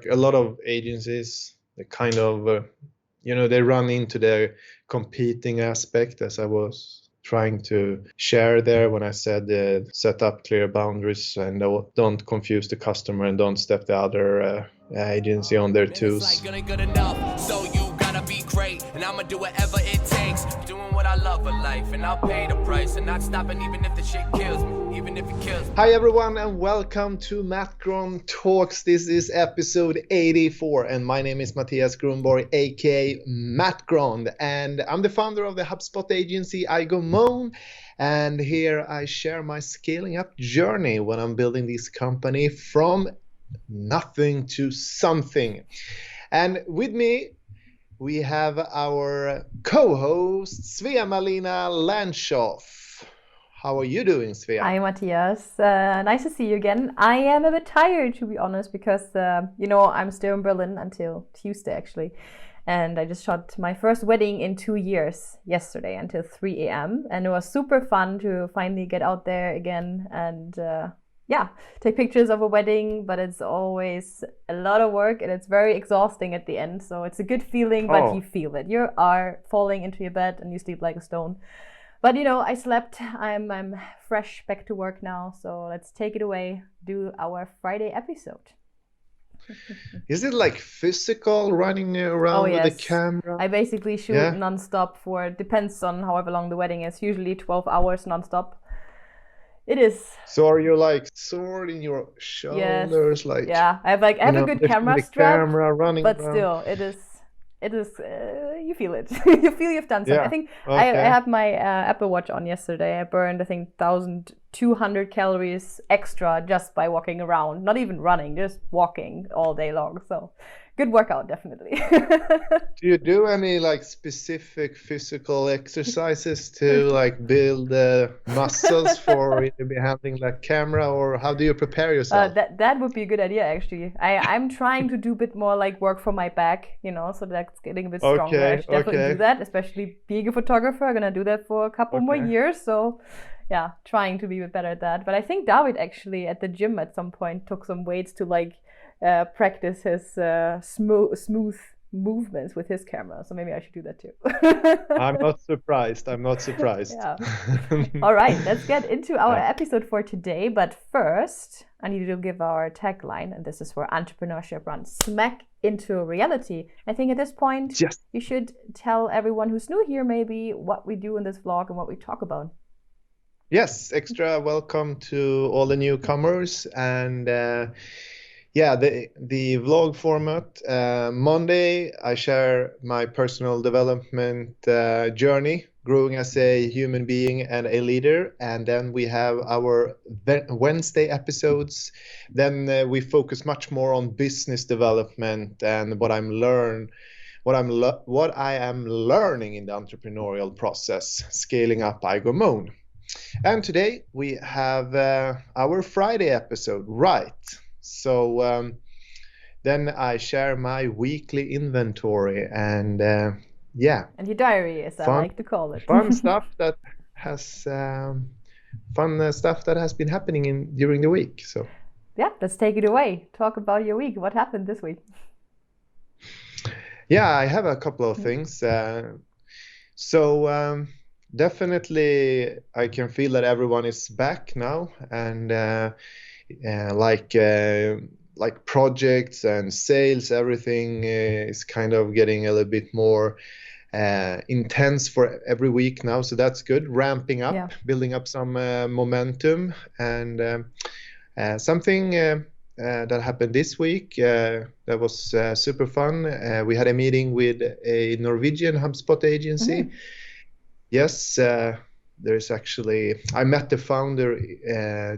A lot of agencies, they kind of, they run into the competing aspect, as I was trying to share there when I said set up clear boundaries and don't confuse the customer and don't step the other agency on their toes. It's like good enough, so you gotta be great, and I'ma do whatever it takes. Doing what I love for life, and I'll pay the price, and not stopping even if the shit kills me, even if it kills me. Hi everyone, and welcome to MattGron Talks. This is episode 84, and my name is Mattias Gronborg, aka MattGron, and I'm the founder of the HubSpot agency Gronborg. And here I share my scaling up journey when I'm building this company from nothing to something. And with me, we have our co-host, Svea-Malina Landshoff. How are you doing, Svea? Hi, Mattias. Nice to see you again. I am a bit tired, to be honest, because, I'm still in Berlin until Tuesday, actually. And I just shot my first wedding in 2 years yesterday until 3 a.m. And it was super fun to finally get out there again and take pictures of a wedding, but it's always a lot of work and it's very exhausting at the end. So it's a good feeling, but you feel it. You are falling into your bed and you sleep like a stone. But I slept. I'm fresh, back to work now. So let's take it away, do our Friday episode. Is it like physical running around with the camera? I basically shoot nonstop depends on however long the wedding is, usually 12 hours nonstop. It is. So are you like sword in your shoulders? Yes. I have a good camera strap, running but around. Still, it is. You feel it. You feel you've done something. Yeah. I think okay. I had my Apple Watch on yesterday. I burned 1,200 calories extra just by walking around. Not even running, just walking all day long. So good workout, definitely. Do you do any like specific physical exercises to like build muscles for you to be handling that camera, or how do you prepare yourself? That would be a good idea, actually. I'm trying to do a bit more like work for my back, so that's getting a bit stronger. I should definitely do that, especially being a photographer. I'm gonna do that for a couple more years. So yeah, trying to be a bit better at that. But I think David actually at the gym at some point took some weights to practice his smooth movements with his camera. So maybe I should do that too. I'm not surprised. Yeah. All right, let's get into our episode for today. But first, I need to give our tagline, and this is where entrepreneurship runs smack into reality. I think at this point, you should tell everyone who's new here maybe what we do in this vlog and what we talk about. Yes, extra welcome to all the newcomers. And the vlog format. Monday, I share my personal development journey, growing as a human being and a leader. And then we have our Wednesday episodes. Then we focus much more on business development and what I am learning in the entrepreneurial process, scaling up Gronborg. And today we have our Friday episode, right? So then I share my weekly inventory and And your diary, as I like to call it. Fun stuff that has been happening during the week. So yeah, let's take it away. Talk about your week. What happened this week? Yeah, I have a couple of things. Definitely, I can feel that everyone is back now, and like projects and sales, everything is kind of getting a little bit more intense for every week now. So that's good. Ramping up, building up some momentum, and something that happened this week that was super fun. We had a meeting with a Norwegian HubSpot agency. Mm-hmm. Yes, there's actually, I met the founder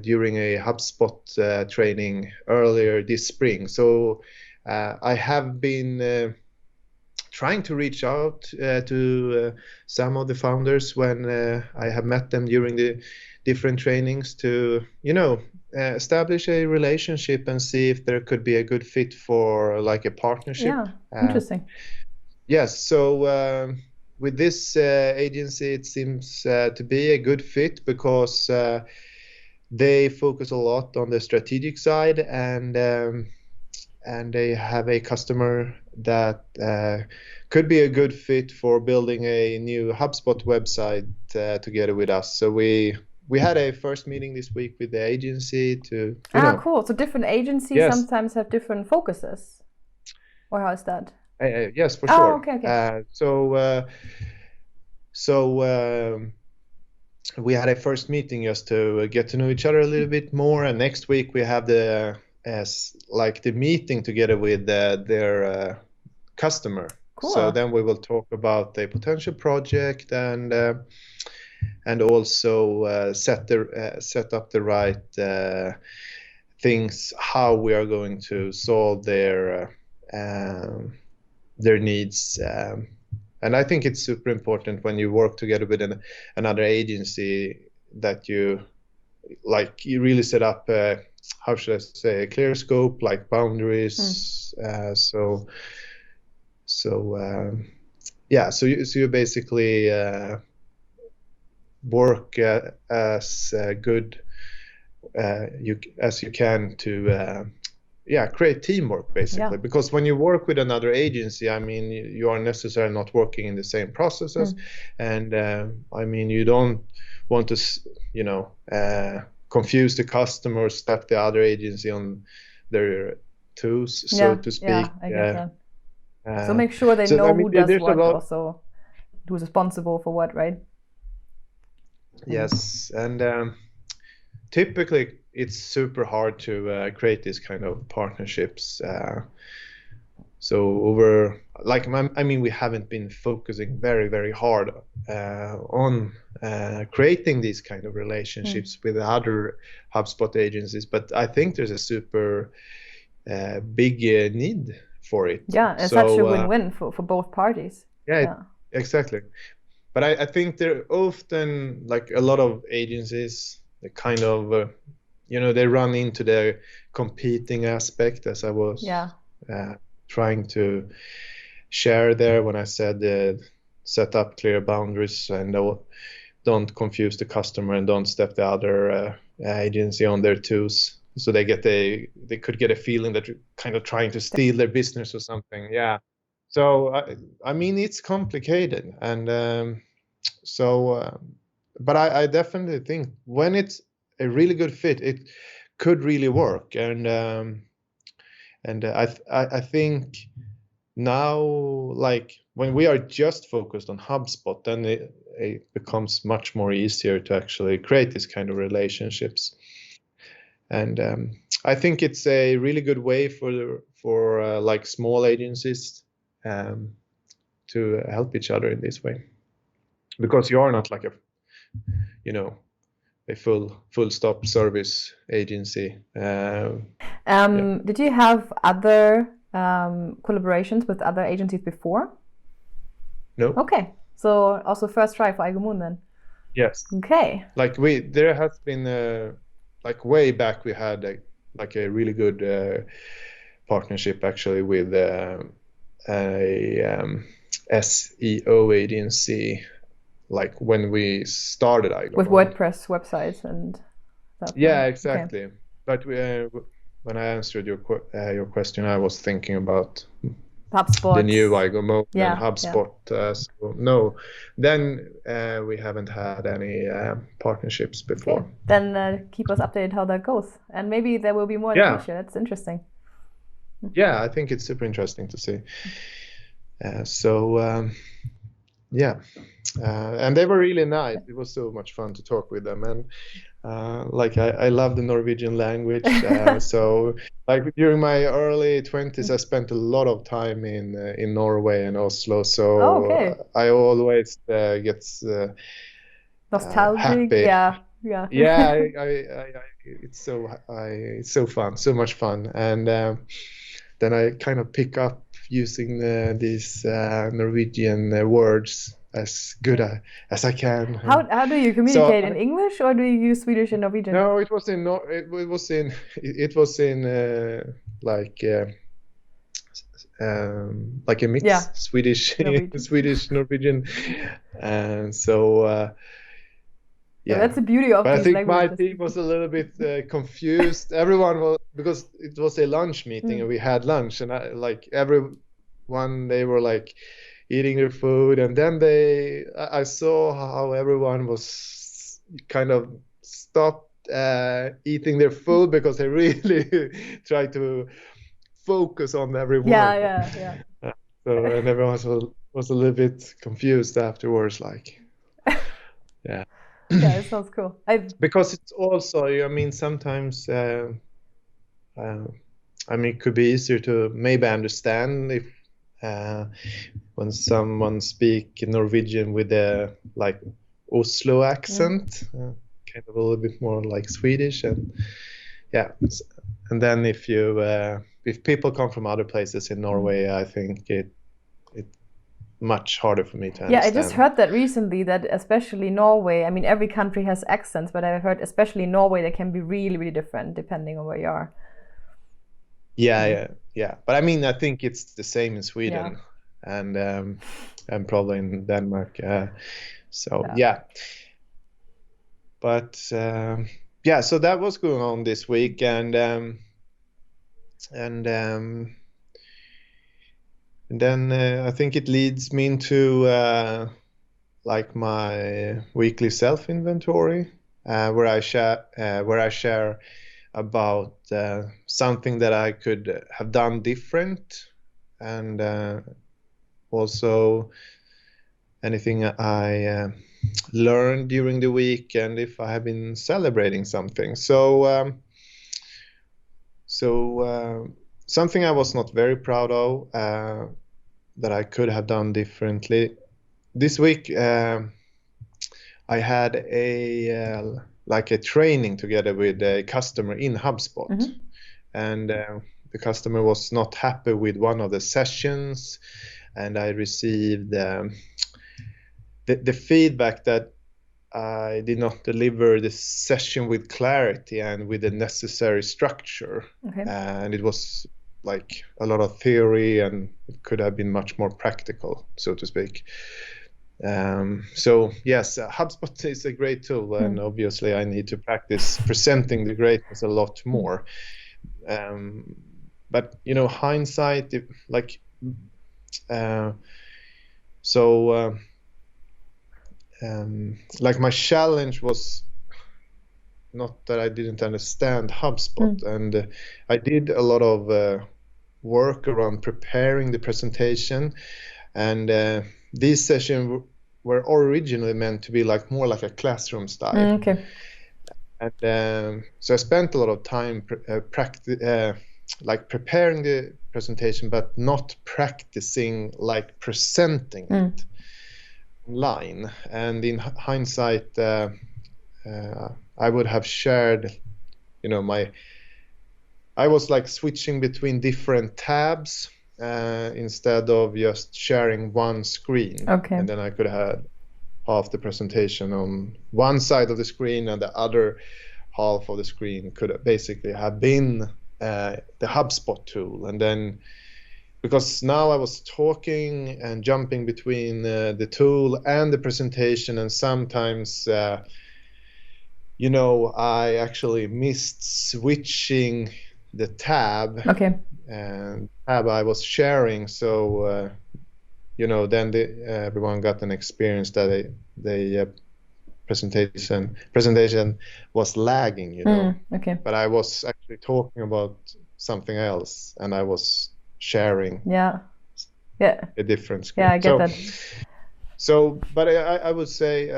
during a HubSpot training earlier this spring. So I have been trying to reach out to some of the founders when I have met them during the different trainings to, establish a relationship and see if there could be a good fit for like a partnership. Yeah, interesting. Yes, so with this agency, it seems to be a good fit because they focus a lot on the strategic side, and and they have a customer that could be a good fit for building a new HubSpot website together with us. So we had a first meeting this week with the agency to, cool. So different agencies sometimes have different focuses, or how is that? Yes, for sure. Okay. We had a first meeting just to get to know each other a little bit more, and next week we have the meeting together with their customer. Cool. So then we will talk about the potential project and also set up the right things, how we are going to solve their needs. And I think it's super important when you work together with another agency that you really set up how should I say, a clear scope, like boundaries. So you basically work as good as you can to create teamwork, basically. Because when you work with another agency, I mean, you are necessarily not working in the same processes, and I mean, you don't want to confuse the customer or step the other agency on their toes, so to speak. Yeah, I get that. So make sure they know who does what, also who's responsible for what, right? Yes, and typically it's super hard to create these kind of partnerships. So we haven't been focusing very, very hard on creating these kind of relationships with other HubSpot agencies, but I think there's a super big need for it. Yeah, it's such a win-win for both parties. Yeah. Exactly. But I think there often, like a lot of agencies, they kind of, they run into the competing aspect, as I was trying to share there when I said set up clear boundaries and don't confuse the customer and don't step the other agency on their toes. So they could get a feeling that you're kind of trying to steal their business or something. Yeah. So I mean, it's complicated, and but I definitely think when it's a really good fit, it could really work. And I think now, like when we are just focused on HubSpot, then it becomes much more easier to actually create this kind of relationships. And I think it's a really good way for like small agencies to help each other in this way, because you are not like a full stop service agency. Did you have other collaborations with other agencies before? No. Okay, so also first try for Aigumon then. Yes. Okay. Like there has been like way back we had a really good partnership actually with a SEO agency, like when we started Aigumon. With WordPress websites and stuff. Yeah, exactly. Okay. But when I answered your question, I was thinking about HubSpot, the new Aigumon and HubSpot. So no, then we haven't had any partnerships before. Okay. Then keep us updated how that goes, and maybe there will be more in the future. That's interesting. Yeah, I think it's super interesting to see. And they were really nice. It was so much fun to talk with them, and I love the Norwegian language. So like during my early 20s, I spent a lot of time in Norway and Oslo. So I always get nostalgic. Happy. Yeah. It's so fun, so much fun, and then I kind of pick up using these Norwegian words as good as I can. How do you communicate in English, or do you use Swedish and Norwegian? No, it was in like a mix, Swedish Norwegian, and so Yeah, that's the beauty of but these I think my languages. team was a little bit confused. Everyone was, because it was a lunch meeting and we had lunch, and everyone, they were like eating their food, and then I saw how everyone was kind of stopped eating their food because they really tried to focus on every word. Yeah. So, and everyone was a little bit confused afterwards, like, yeah. Yeah, it sounds cool. Because it's also, I mean, sometimes, I mean, it could be easier to maybe understand if when someone speak Norwegian with a like Oslo accent, kind of a little bit more like Swedish, and yeah. And then if people come from other places in Norway, I think it's much harder for me to understand. Yeah, I just heard that recently, that especially Norway, I mean, every country has accents, but I've heard especially Norway, they can be really, really different depending on where you are. Yeah. But I mean, I think it's the same in Sweden and probably in Denmark. Yeah. But yeah, so that was going on this week, and then I think it leads me into like my weekly self-inventory, where I share about something that I could have done different, and also anything I learned during the week, and if I have been celebrating something. So something I was not very proud of, that I could have done differently. This week I had a training together with a customer in HubSpot, and the customer was not happy with one of the sessions, and I received the feedback that I did not deliver the session with clarity and with the necessary structure. And it was like a lot of theory, and it could have been much more practical, so to speak. So yes, HubSpot is a great tool, and obviously I need to practice presenting the greatness a lot more. But hindsight, like my challenge was not that I didn't understand HubSpot, and I did a lot of work around preparing the presentation, and these sessions were originally meant to be more like a classroom style. And so I spent a lot of time preparing the presentation, but not practicing presenting it online. And in hindsight, I would have shared, I was switching between different tabs instead of just sharing one screen. And then I could have half the presentation on one side of the screen, and the other half of the screen could basically have been the HubSpot tool. And then, because now I was talking and jumping between the tool and the presentation, and sometimes I actually missed switching the tab and tab I was sharing. So then everyone got an experience that the presentation was lagging, but I was actually talking about something else, and I was sharing a different screen. I get that. So but I would say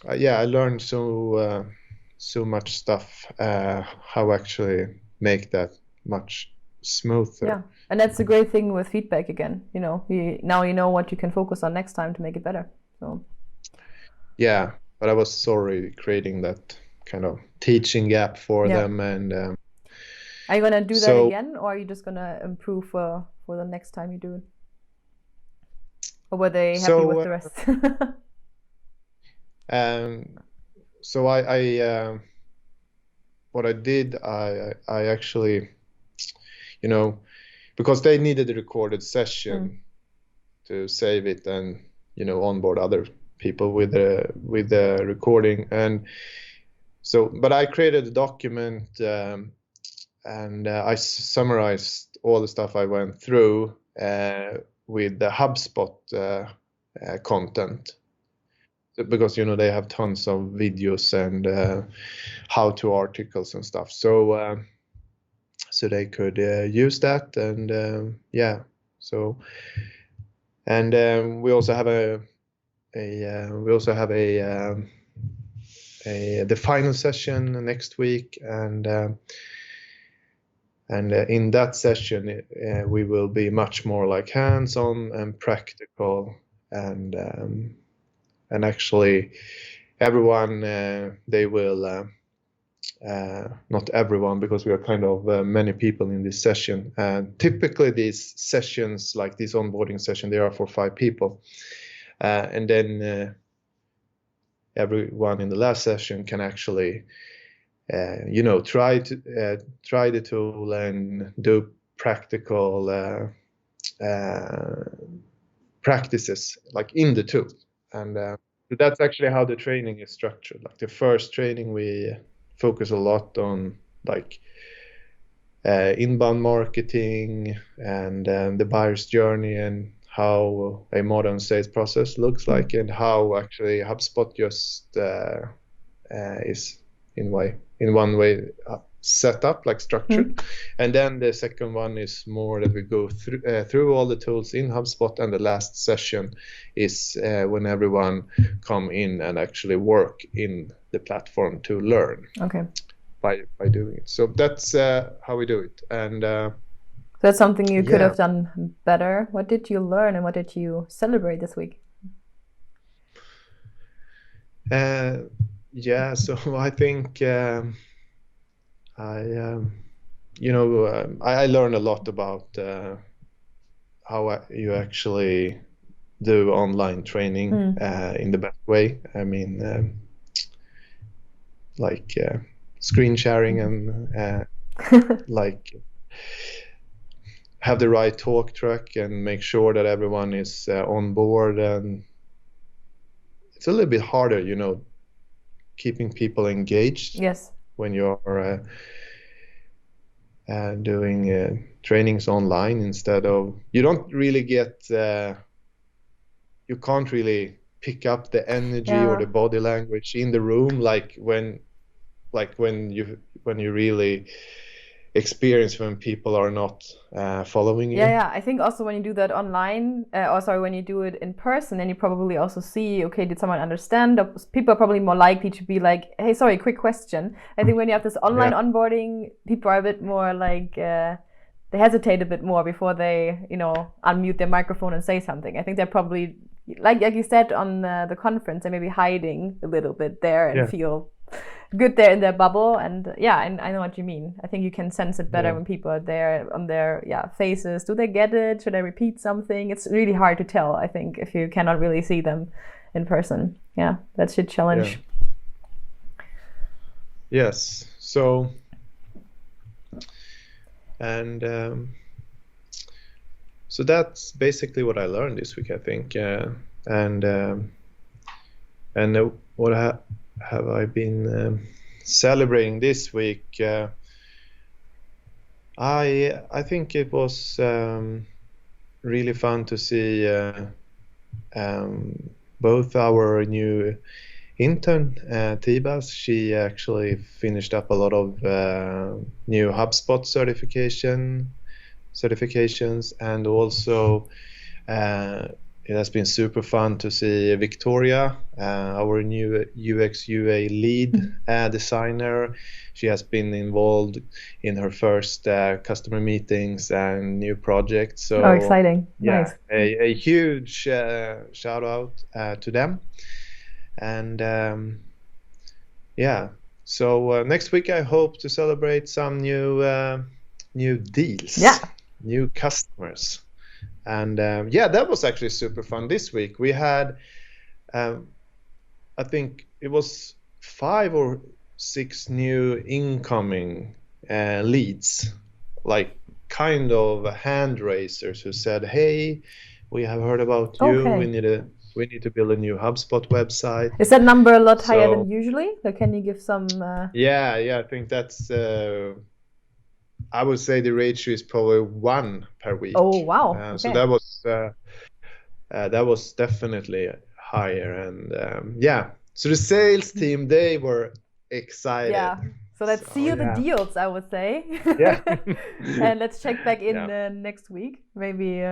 I learned so much stuff, how actually make that much smoother. And that's the great thing with feedback again. Now you know what you can focus on next time to make it better. So yeah, but I was sorry creating that kind of teaching gap for them. And are you gonna do that again, or are you just gonna improve for the next time you do it? Or were they happy with the rest? So I what I did, I actually, because they needed a recorded session to save it and onboard other people with the recording. And so, but I created a document, and I summarized all the stuff I went through with the HubSpot content, because they have tons of videos and how-to articles and stuff. So they could use that, and So, and we also have the final session next week, and in that session we will be much more like hands-on and practical, and actually everyone they will not everyone, because we are kind of many people in this session. Typically these sessions, like this onboarding session, they are for 5 people, and then everyone in the last session can actually try the tool and do practical practices like in the tool. And that's actually how the training is structured. Like the first training, we focus a lot on like inbound marketing and the buyer's journey, and how a modern sales process looks like, and how actually HubSpot just is in one way set up, like structured. And then the second one is more that we go through all the tools in HubSpot, and the last session is when everyone come in and actually work in the platform to learn by doing it. So that's how we do it. And that's something you could have done better. What did you learn and what did you celebrate this week? So I think I learned a lot about how you actually do online training in the best way. I mean, like screen sharing and like have the right talk track and make sure that everyone is on board. And it's a little bit harder, keeping people engaged. Yes. When you're doing trainings online, instead of, you don't really get, you can't really pick up the energy or the body language in the room, like when you really experience when people are not following you. Yeah. I think also when you do that online, when you do it in person, then you probably also see, okay, did someone understand? People are probably more likely to be like, hey, sorry, quick question. I think when you have this online onboarding, people are a bit more like, they hesitate a bit more before they, unmute their microphone and say something. I think they're probably, like you said on the conference, they may be hiding a little bit there and feel good there in their bubble. And I know what you mean. I think you can sense it better when people are there on their faces. Do they get it? Should I repeat something? It's really hard to tell, I think, if you cannot really see them in person. Yeah, that's your challenge. Yes. So, and so that's basically what I learned this week, I think. And what have I been celebrating this week? I think it was really fun to see both our new intern, Tibas. She actually finished up a lot of new HubSpot certifications, and also it has been super fun to see Victoria, our new UX UA lead designer. She has been involved in her first customer meetings and new projects. So exciting! Nice. A huge shout out to them. And so next week I hope to celebrate some new deals, new customers. And that was actually super fun this week. We had, I think it was 5 or 6 new incoming leads, like kind of hand raisers who said, hey, we have heard about you. We need We need to build a new HubSpot website. Is that number a lot higher than usually? So can you give some? Yeah. I think that's. I would say the ratio is probably 1 per week. Oh wow! Okay. So that was definitely higher, and So the sales team, they were excited. Yeah. So let's seal the deals, I would say. Yeah. And let's check back in next week. Maybe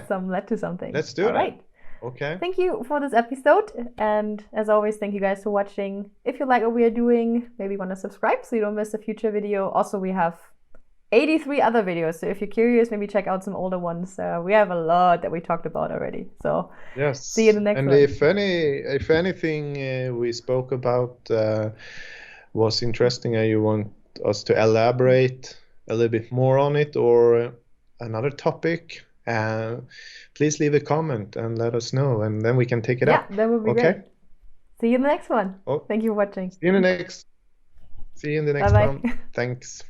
some led to something. Let's do it. Right. Okay. Thank you for this episode. And as always, thank you guys for watching. If you like what we are doing, maybe want to subscribe so you don't miss a future video. Also, we have 83 other videos. So if you're curious, maybe check out some older ones. We have a lot that we talked about already. So yes. See you in the next one. And if anything we spoke about was interesting and you want us to elaborate a little bit more on it or another topic, please leave a comment and let us know, and then we can take it up. Yeah, that would be great. See you in the next one. Oh, thank you for watching. See you in the next Bye-bye. one. Thanks.